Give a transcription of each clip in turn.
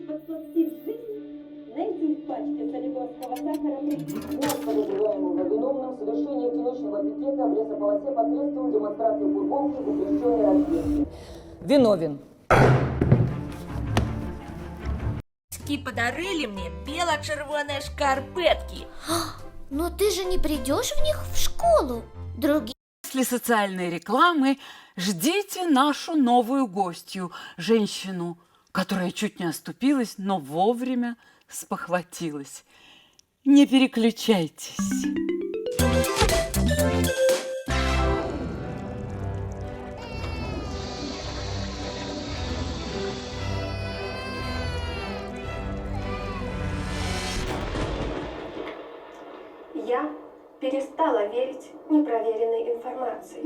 подсластить жизнь, найди в пачке солидовского сахара Нас подозреваемого виновным в совершении одиночного пикета в лесополосе посредством демонстрации футболки в запрещенной разметке. Виновен. Подарили мне бело-червоные шкарпетки. Но ты же не придешь в них в школу. Другие... После социальной рекламы ждите нашу новую гостью, женщину, которая чуть не оступилась, но вовремя спохватилась. Не переключайтесь. Я перестала верить непроверенной информации.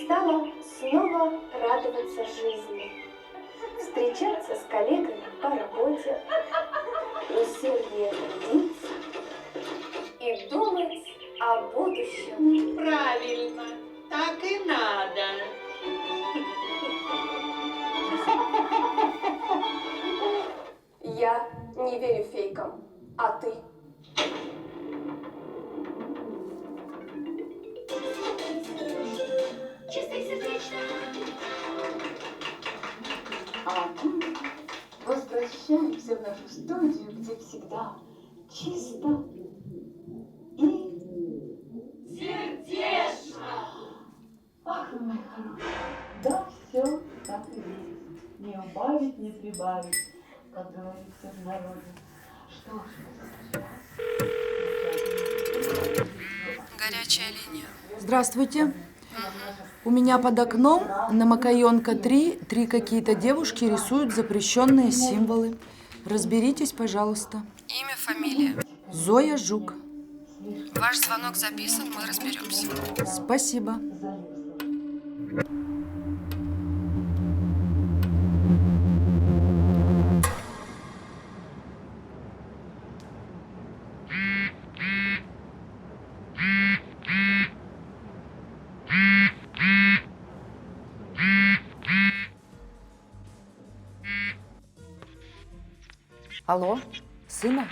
Стала снова радоваться жизни. Встречаться с коллегами по работе, усерднее трудиться и думать о будущем. Правильно, так и надо. Я не верю фейкам, а ты? Чисто и сердечно. А мы возвращаемся в нашу студию, где всегда чисто и Сердечно! Ах, вы мои хорошие. Да, все так и есть. Не убавить, не прибавить, как говорится в народе. Что ж, Горячая линия. Здравствуйте. У меня под окном на Макаенко 3 какие-то девушки рисуют запрещенные символы. Разберитесь, пожалуйста. Имя, фамилия. Зоя Жук. Ваш звонок записан, мы разберемся. Спасибо. Алло, сына?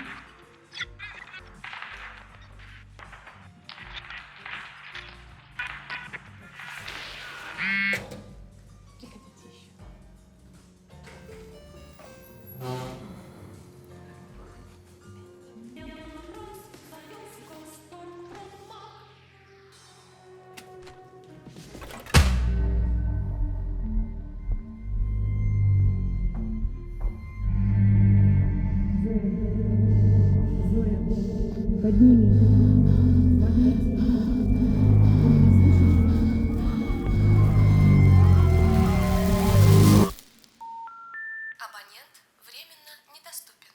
Абонент временно недоступен.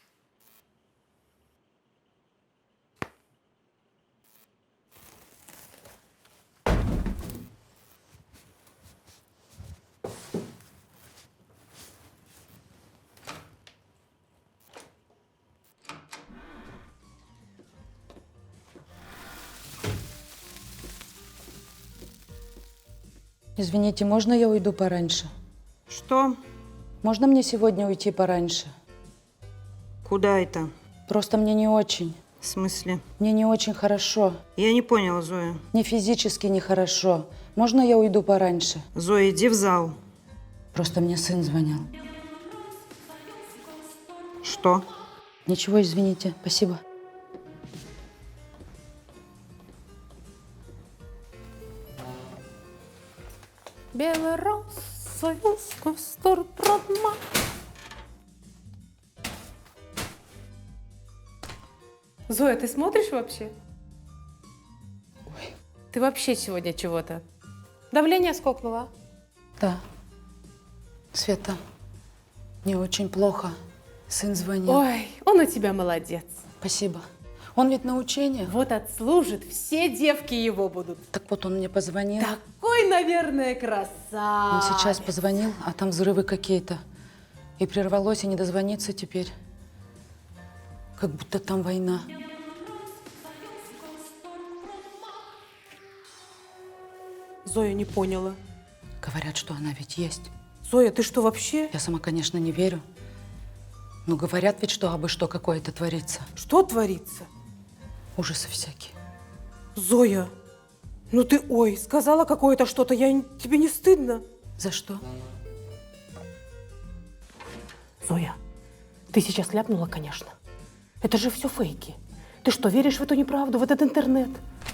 Извините, можно я уйду пораньше? Что? Можно мне сегодня уйти пораньше? Куда это? Просто мне не очень. В смысле? Мне не очень хорошо. Я не поняла, Зоя. Не физически нехорошо. Можно я уйду пораньше? Зоя, иди в зал. Просто мне сын звонил. Что? Ничего, извините. Спасибо. Белой росою сквозь торпродма. Зоя, ты смотришь вообще? Ой. Ты вообще сегодня чего-то? Давление скокнуло? Да. Света, мне очень плохо. Сын звонил. Ой, он у тебя молодец. Спасибо. Он ведь на учениях. Вот отслужит, все девки его будут. Так вот он мне позвонил. Такой, наверное, красавец. Он сейчас позвонил, а там взрывы какие-то. И прервалось, и не дозвониться теперь. Как будто там война. Зоя не поняла. Говорят, что она ведь есть. Зоя, ты что вообще? Я сама, конечно, не верю. Ну, говорят ведь, что абы что какое-то творится. Что творится? Ужасы всякие. Зоя, ну ты, ой, сказала какое-то что-то, тебе не стыдно? За что? Зоя, ты сейчас ляпнула, конечно. Это же все фейки. Ты что, веришь в эту неправду, в этот интернет?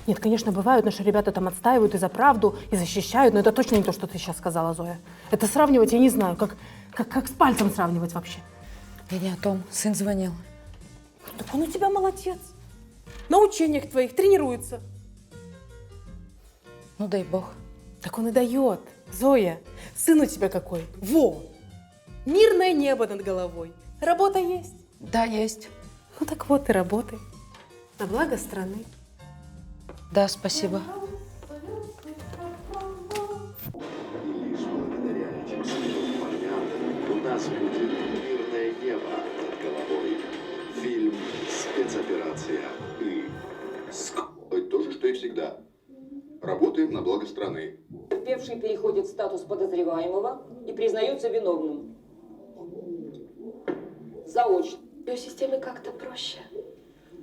Нет, конечно, бывают, наши ребята там отстаивают и за правду, и защищают, но это точно не то, что ты сейчас сказала, Зоя. Это сравнивать, я не знаю, как с пальцем сравнивать вообще. Я не о том. Сын звонил. Так он у тебя молодец. На учениях твоих тренируется. Ну, дай бог. Так он и дает. Зоя, сын у тебя какой? Во! Мирное небо над головой. Работа есть? Да, есть. Ну так вот и работай. На благо страны. Да, спасибо. Лишь благодаря этим смелым парням у нас будет мирное небо над головой. Фильм «Спецоперация И». То же, что и всегда. Работаем на благо страны. Потерпевший переходит в статус подозреваемого и признается виновным. Заочно. Биосистемы как-то проще.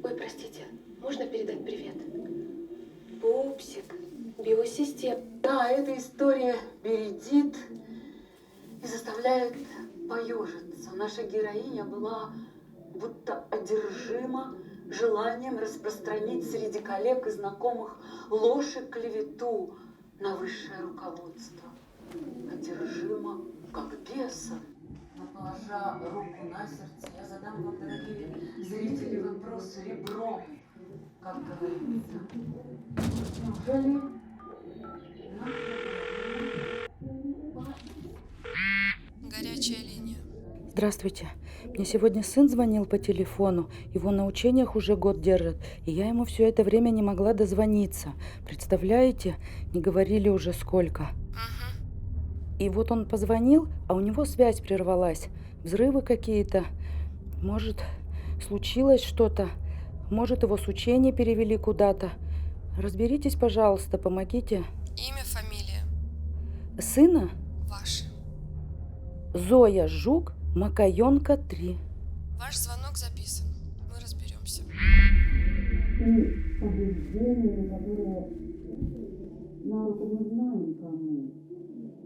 Ой, простите, можно передать привет? Пупсик, биосистема. Да, эта история бередит и заставляет поежиться. Наша героиня была будто одержима желанием распространить среди коллег и знакомых ложь и клевету на высшее руководство. Одержима как бесом. Но, положа руку на сердце, я задам вам, дорогие зрители, вопрос ребром, как говорится. Неужели Горячая линия. Здравствуйте. Мне сегодня сын звонил по телефону. Его на учениях уже год держат. И я ему все это время не могла дозвониться. Представляете? Не говорили уже сколько. И вот он позвонил, а у него связь прервалась. Взрывы какие-то. Может, случилось что-то. Может, его с учения перевели куда-то. Разберитесь, пожалуйста, помогите. Имя, фамилия. Сына? Ваше. Зоя Жук, Макаенко 3. Ваш звонок записан. Мы разберемся. и побуждения, которые на руку мы знаем кому?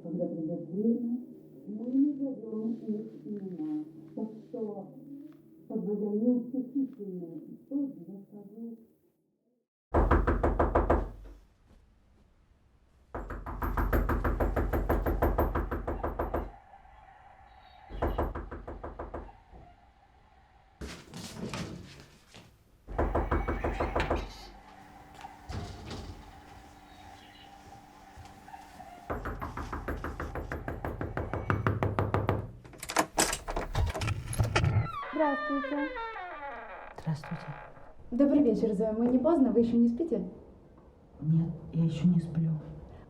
Когда придет время, мы назовем их имена. Так что, подводя неутешительные итоги, я скажу... Здравствуйте. Здравствуйте. Добрый вечер, Зоя. Мы не поздно? Вы еще не спите? Нет, я еще не сплю.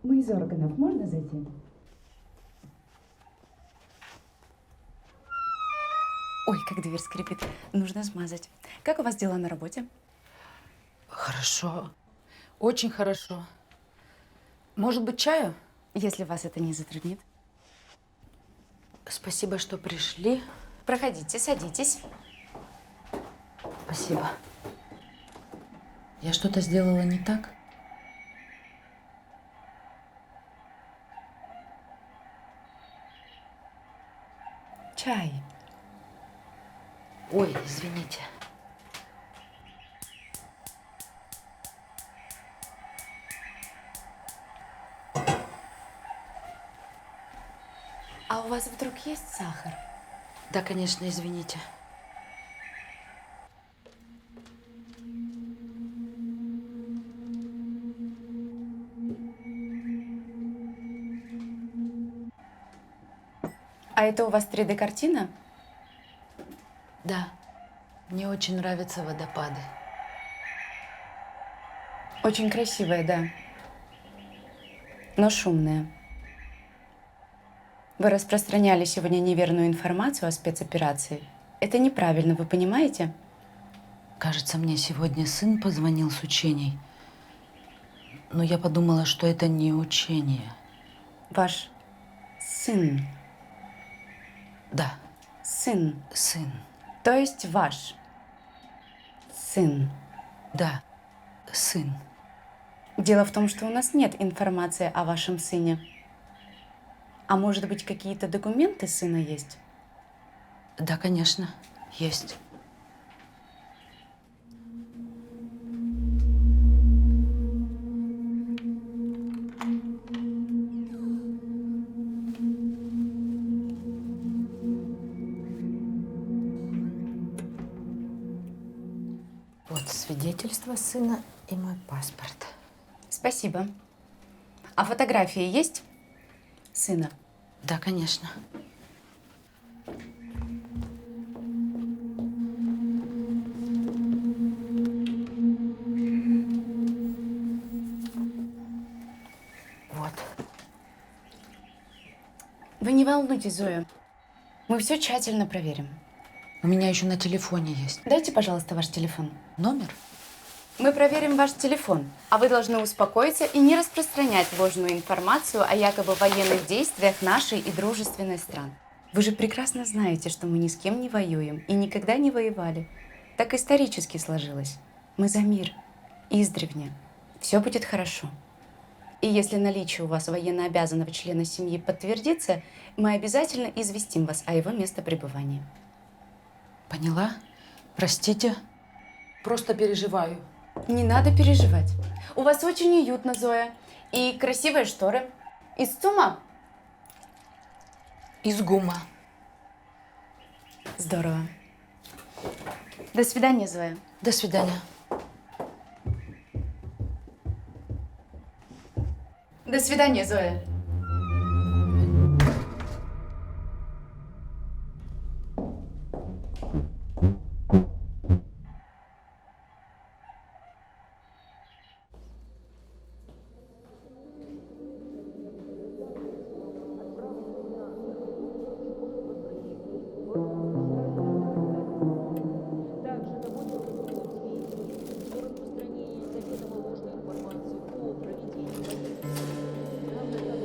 Мы из органов. Можно зайти? Ой, как дверь скрипит. Нужно смазать. Как у вас дела на работе? Хорошо. Очень хорошо. Может быть, чаю? Если вас это не затруднит. Спасибо, что пришли. Проходите, садитесь. Спасибо. Я что-то сделала не так? Чай. Ой, извините. А у вас вдруг есть сахар? Да, конечно, извините. А это у вас 3D-картина? Да. Мне очень нравятся водопады. Очень красивая, да. Но шумная. Вы распространяли сегодня неверную информацию о спецоперации. Это неправильно, вы понимаете? Кажется, мне сегодня сын позвонил с учений. Но я подумала, что это не учение. Ваш сын. Да. Сын. Сын. То есть ваш сын? Да, сын. Дело в том, что у нас нет информации о вашем сыне. А может быть, какие-то документы сына есть? Да, конечно, есть. Вот свидетельство сына и мой паспорт. Спасибо. А фотографии есть сына? Да, конечно. Вот. Вы не волнуйтесь, Зоя. Мы все тщательно проверим. У меня еще на телефоне есть. Дайте, пожалуйста, ваш телефон. Номер? Мы проверим ваш телефон, а вы должны успокоиться и не распространять ложную информацию о якобы военных действиях нашей и дружественной стран. Вы же прекрасно знаете, что мы ни с кем не воюем и никогда не воевали. Так исторически сложилось. Мы за мир. Издревне. Все будет хорошо. И если наличие у вас военнообязанного члена семьи подтвердится, мы обязательно известим вас о его местопребывании. Поняла? Простите. Просто переживаю. Не надо переживать. У вас очень уютно, Зоя. И красивые шторы. Из ЦУМа? Из ГУМа. Здорово. До свидания, Зоя. До свидания. До свидания, Зоя.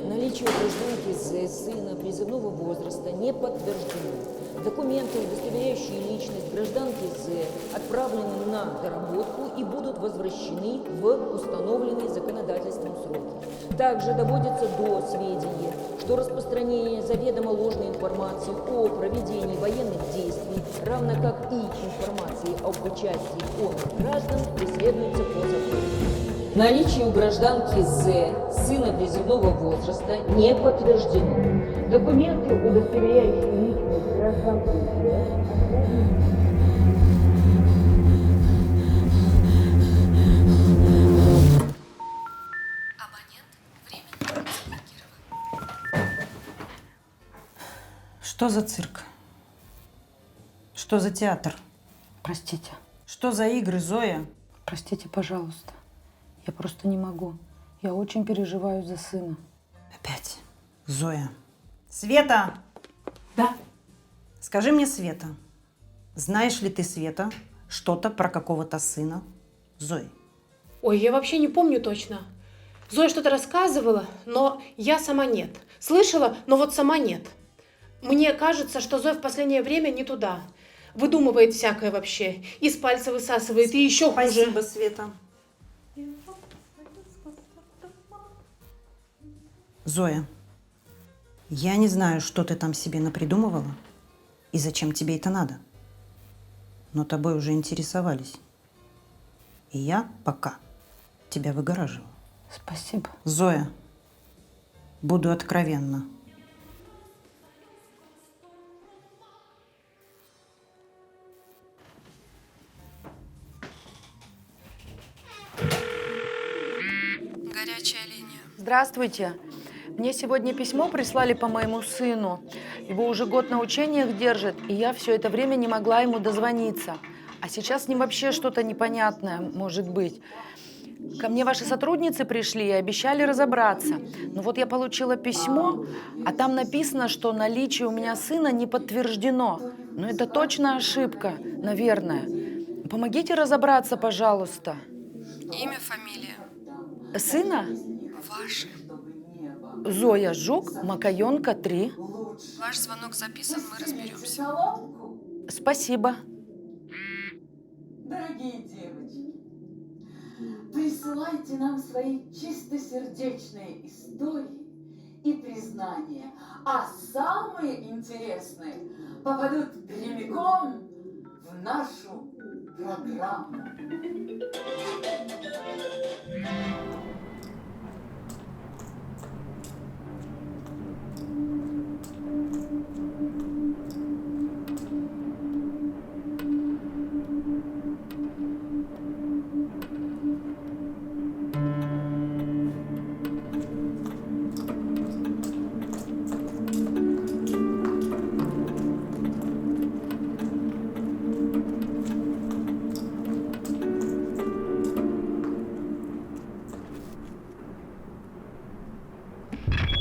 Наличие у гражданки З сына призывного возраста не подтверждено. Документы, удостоверяющие личность гражданки З, отправлены на доработку и будут возвращены в установленные законодательством сроки. Также доводится до сведения, что распространение заведомо ложной информации о проведении военных действий, равно как и информации об участии конных граждан, преследуется по закону. Наличие у гражданки З, сына призывного возраста, не подтверждено. Документы, удостоверяющие личность гражданки Что за цирк? Что за театр? Простите. Что за игры, Зоя? Простите, пожалуйста. Я просто не могу. Я очень переживаю за сына. Опять. Зоя. Света! Да? Скажи мне, Света, знаешь ли ты, Света, что-то про какого-то сына Зои? Ой, я вообще не помню точно. Зоя что-то рассказывала, но я сама нет. Слышала, но вот сама нет. Мне кажется, что Зоя в последнее время не туда. Выдумывает всякое вообще. Из пальца высасывает и еще хуже. Спасибо, Света. Зоя, я не знаю, что ты там себе напридумывала и зачем тебе это надо. Но тобой уже интересовались. И я пока тебя выгораживаю. Спасибо. Зоя, буду откровенна. Горячая линия. Здравствуйте. Мне сегодня письмо прислали по моему сыну. Его уже год на учениях держат, и я все это время не могла ему дозвониться. А сейчас с ним вообще что-то непонятное может быть. Ко мне ваши сотрудницы пришли и обещали разобраться. Но вот я получила письмо, а там написано, что наличие у меня сына не подтверждено. Но это точно ошибка, наверное. Помогите разобраться, пожалуйста. Имя, фамилия. Сына? Ваше. Зоя Жук, Макаенко, 3. Ваш звонок записан, мы разберемся. Спасибо. Дорогие девочки, присылайте нам свои чистосердечные истории и признания, а самые интересные попадут прямиком в нашу программу.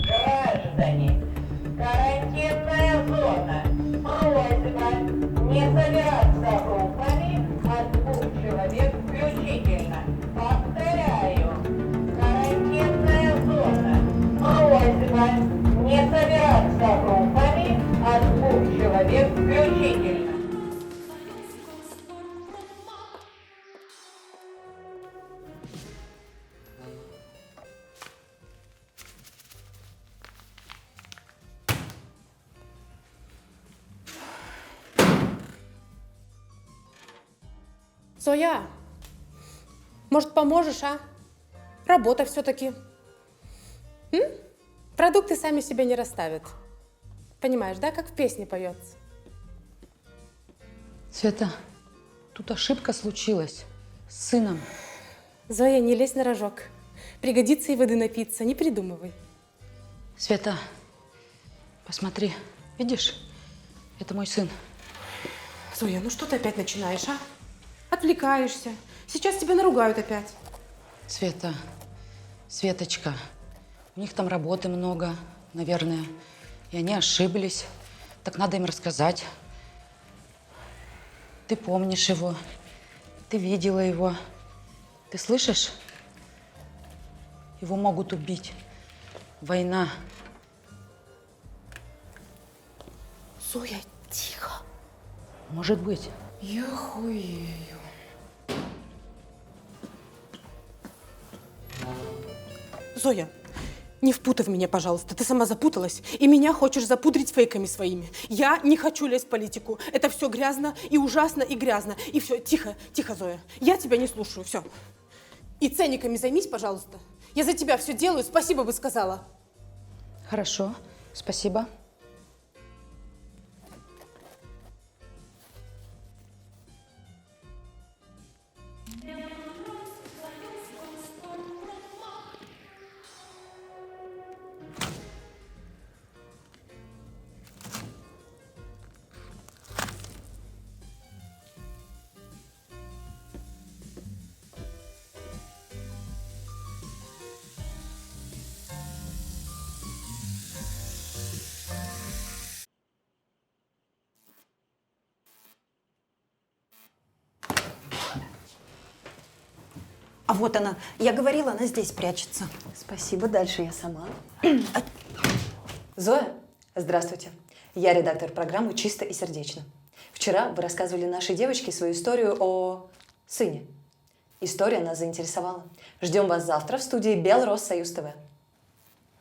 Граждане, карантинная зона. Просьба не собираться группами от 2 человек включительно. Повторяю, карантинная зона. Просьба не собираться группами от 2 человек включительно. Зоя, может, поможешь, а? Работа все-таки. Продукты сами себя не расставят. Понимаешь, да, как в песне поется? Света, тут ошибка случилась с сыном. Зоя, не лезь на рожок. Пригодится и воды напиться, не придумывай. Света, посмотри, видишь? Это мой сын. Зоя, ну что ты опять начинаешь, а? Отвлекаешься. Сейчас тебя наругают опять. Света, Светочка, у них там работы много, наверное, и они ошиблись. Так надо им рассказать. Ты помнишь его, ты видела его. Ты слышишь? Его могут убить. Война. Зоя, тихо. Может быть. Я хуею. Зоя, не впутывай меня, пожалуйста. Ты сама запуталась, и меня хочешь запудрить фейками своими. Я не хочу лезть в политику. Это все грязно и ужасно и грязно. И все, тихо, тихо, Зоя. Я тебя не слушаю, все. И ценниками займись, пожалуйста. Я за тебя все делаю, спасибо бы сказала. Хорошо, спасибо. А вот она. Я говорила, она здесь прячется. Спасибо, дальше я сама. Зоя, здравствуйте. Я редактор программы «Чисто и сердечно». Вчера вы рассказывали нашей девочке свою историю о сыне. История нас заинтересовала. Ждем вас завтра в студии Белрос-Союз ТВ.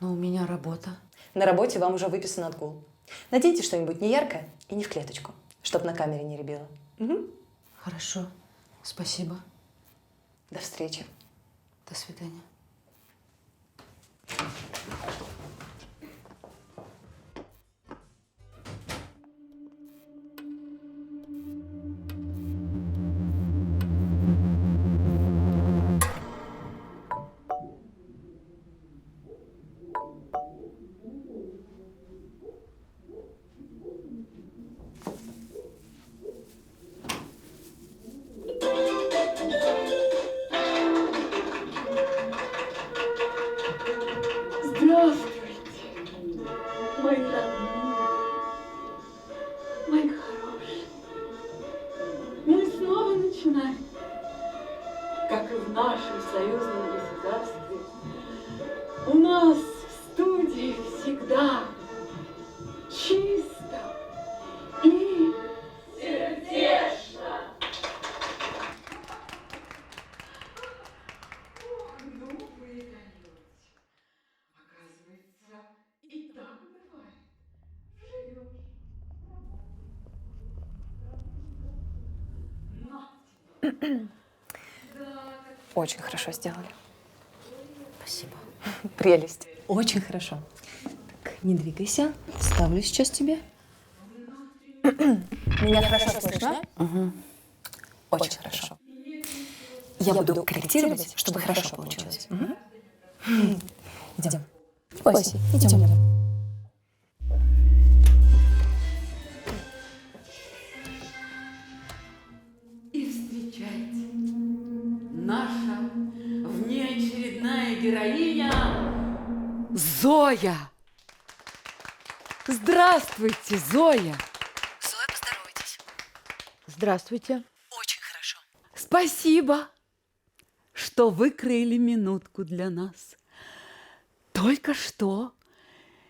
Но у меня работа. На работе вам уже выписан отгул. Наденьте что-нибудь неяркое и не в клеточку, чтоб на камере не рябило. Угу. Хорошо, спасибо. До встречи. До свидания. Как и в нашем союзном государстве, у нас в студии всегда чисто и сердечно. Очень хорошо сделали. Спасибо. Прелесть. Очень хорошо. Так, не двигайся. Ставлю сейчас тебе. Меня хорошо слышно? Угу. Очень хорошо. Я буду корректировать, чтобы хорошо получилось. Идем. Ось, идем. И встречайте, наша внеочередная героиня Зоя. Здравствуйте, Зоя. Зоя, поздоровайтесь. Здравствуйте. Очень хорошо. Спасибо, что выкроили минутку для нас. Только что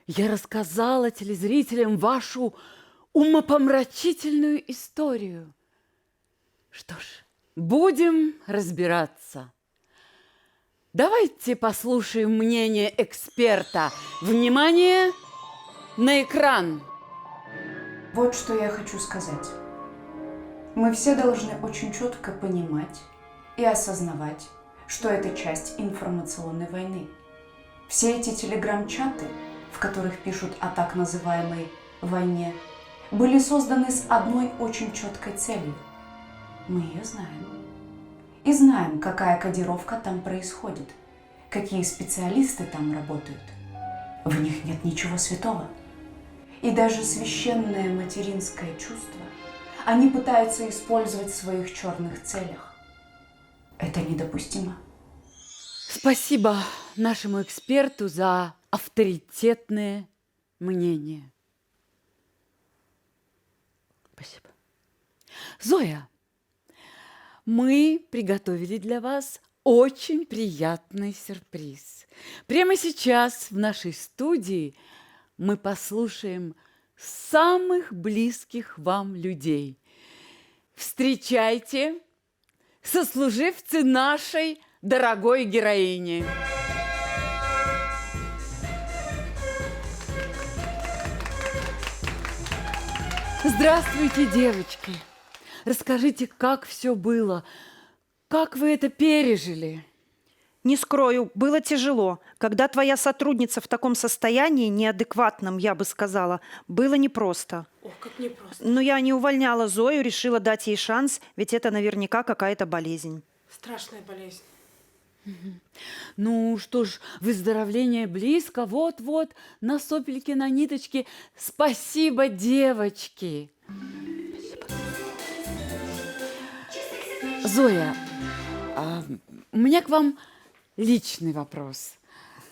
я рассказала телезрителям вашу умопомрачительную историю. Что ж, будем разбираться. Давайте послушаем мнение эксперта. Внимание, на экран. Вот что я хочу сказать. Мы все должны очень четко понимать и осознавать, что это часть информационной войны. Все эти телеграм-чаты, в которых пишут о так называемой войне, были созданы с одной очень четкой целью. Мы ее знаем. И знаем, какая кодировка там происходит, какие специалисты там работают. В них нет ничего святого. И даже священное материнское чувство они пытаются использовать в своих черных целях. Это недопустимо. Спасибо нашему эксперту за авторитетное мнение. Спасибо. Зоя, мы приготовили для вас очень приятный сюрприз. Прямо сейчас в нашей студии мы послушаем самых близких вам людей. Встречайте сослуживцы нашей дорогой героини. Здравствуйте, девочки. Расскажите, как все было, как вы это пережили? Не скрою, было тяжело. Когда твоя сотрудница в таком состоянии, неадекватном, я бы сказала, было непросто. Ох, как непросто. Но я не увольняла Зою, решила дать ей шанс, ведь это наверняка какая-то болезнь. Страшная болезнь. Ну что ж, выздоровление близко, вот-вот, на сопельке, на ниточке. Спасибо, девочки. Зоя, у меня к вам личный вопрос.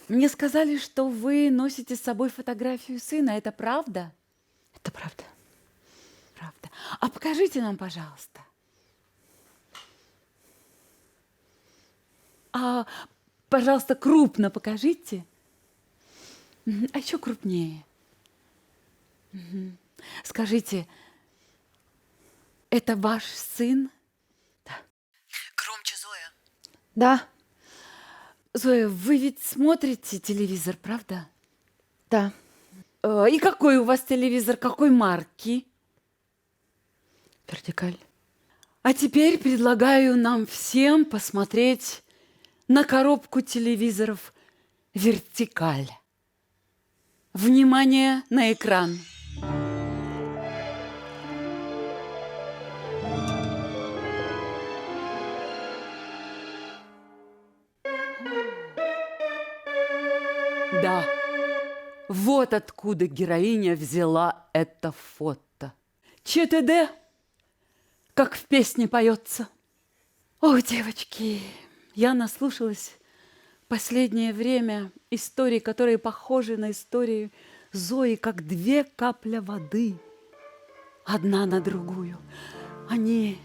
Мне сказали, что вы носите с собой фотографию сына. Это правда? Это правда. Правда. А покажите нам, пожалуйста. Пожалуйста, крупно покажите. А еще крупнее. Скажите, это ваш сын? Да. Громче, Зоя. Да. Зоя, вы ведь смотрите телевизор, правда? Да. И какой у вас телевизор? Какой марки? Вертикаль. А теперь предлагаю нам всем посмотреть на коробку телевизоров «Вертикаль». Внимание на экран. Да, вот откуда героиня взяла это фото. ЧТД, как в песне поется. Ох, девочки, я наслушалась в последнее время историй, которые похожи на истории Зои, как две капли воды, одна на другую. Они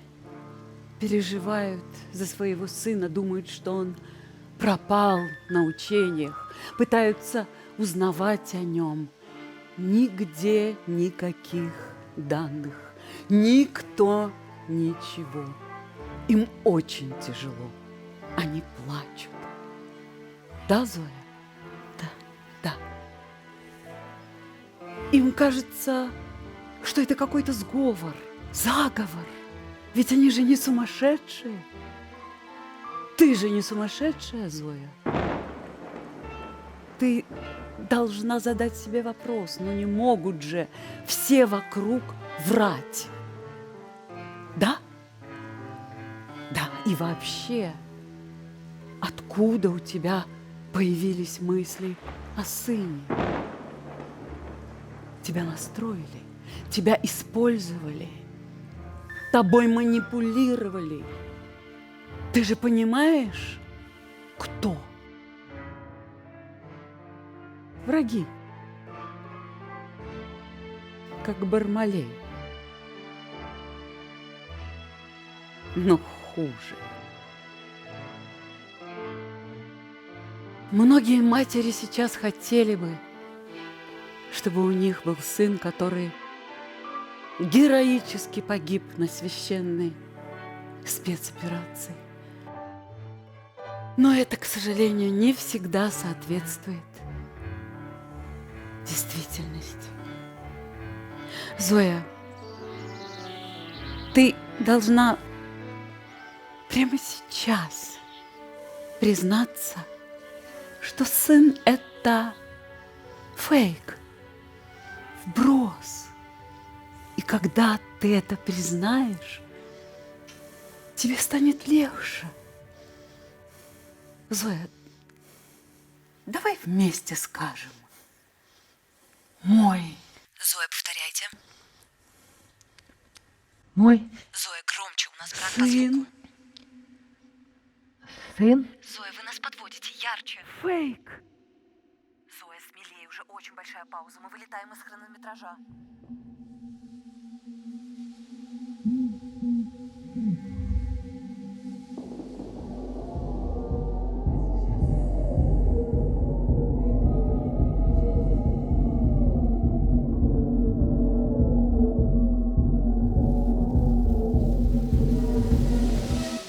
переживают за своего сына, думают, что он пропал на учениях, пытаются узнавать о нем. Нигде никаких данных, никто ничего. Им очень тяжело. Они плачут. Да, Зоя? Да. Им кажется, что это какой-то сговор, заговор. Ведь они же не сумасшедшие. Ты же не сумасшедшая, Зоя. Ты должна задать себе вопрос, но не могут же все вокруг врать. Да? Да, и вообще, откуда у тебя появились мысли о сыне? Тебя настроили, тебя использовали, тобой манипулировали. Ты же понимаешь, кто? Враги. Как Бармалей. Но хуже. Многие матери сейчас хотели бы, чтобы у них был сын, который героически погиб на священной спецоперации. Но это, к сожалению, не всегда соответствует действительности. Зоя, ты должна прямо сейчас признаться, что сын – это фейк, вброс. И когда ты это признаешь, тебе станет легче. Зоя, давай вместе скажем. Мой. Зоя, повторяйте. Мой. Зоя, громче, у нас брат по сын. звуку. Сын. Зоя, вы нас подводите, ярче. Фейк. Зоя, смелее, уже очень большая пауза. Мы вылетаем из хронометража.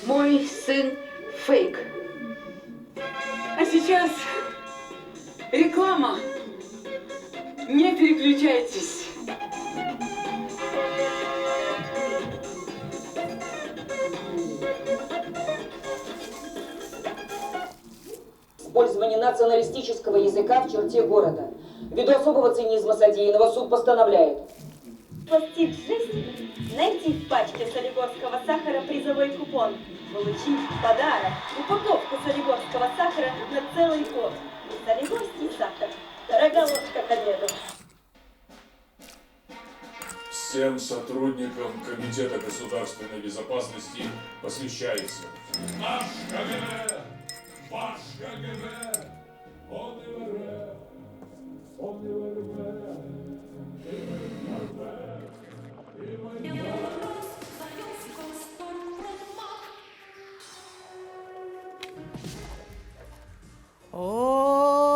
Мой сын фейк. А сейчас реклама. Не переключайтесь. Использование националистического языка в черте города. Ввиду особого цинизма содеянного суд постановляет. Спасти жизнь? Найти в пачке солигорского сахара призовой купон. Получить в подарок упаковку солигорского сахара на целый год. Солигорский сахар. Дорога ложка к обеду. Всем сотрудникам Комитета государственной безопасности посвящается. Наш КГБ! Ваш КГБ! Он и ВР! Он и ВР! О,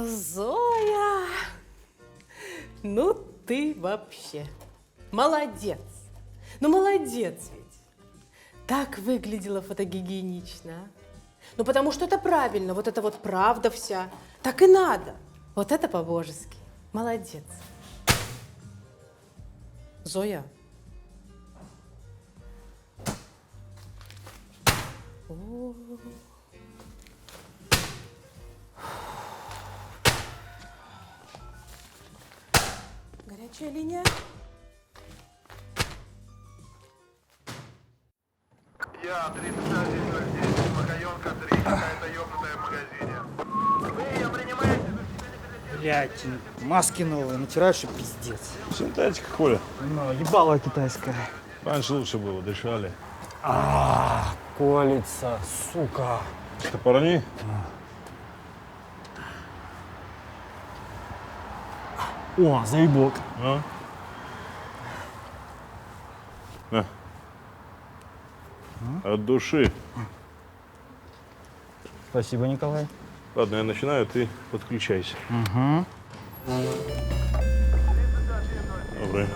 Зоя! Ну ты вообще молодец. Ну молодец ведь. Так выглядела фотогигиенично. Ну потому что это правильно, вот это вот правда вся. Так и надо. Вот это по-божески. Молодец. Зоя. О. Горячая линия. Я 3109, Макаёнка 3, какая-то ёбнутая в магазине. Вы её принимаете? Блять, маски новые, натирают, что пиздец. Синтетика, Коля. Ну, ебало китайское. Раньше лучше было, дышали. Колется, сука. Топорни. О, заебок. На. От души. Спасибо, Николай. Ладно, я начинаю, ты подключайся. Угу. Добрый.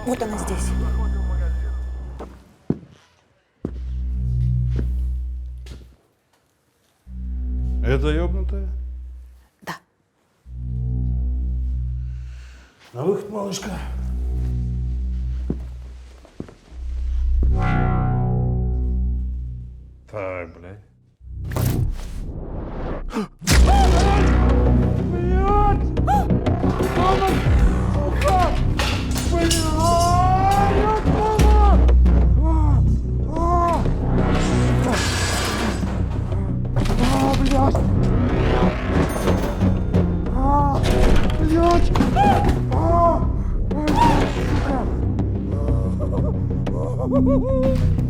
Вот она здесь. Это ёбнутая? Да. На выход, малышка. Ой.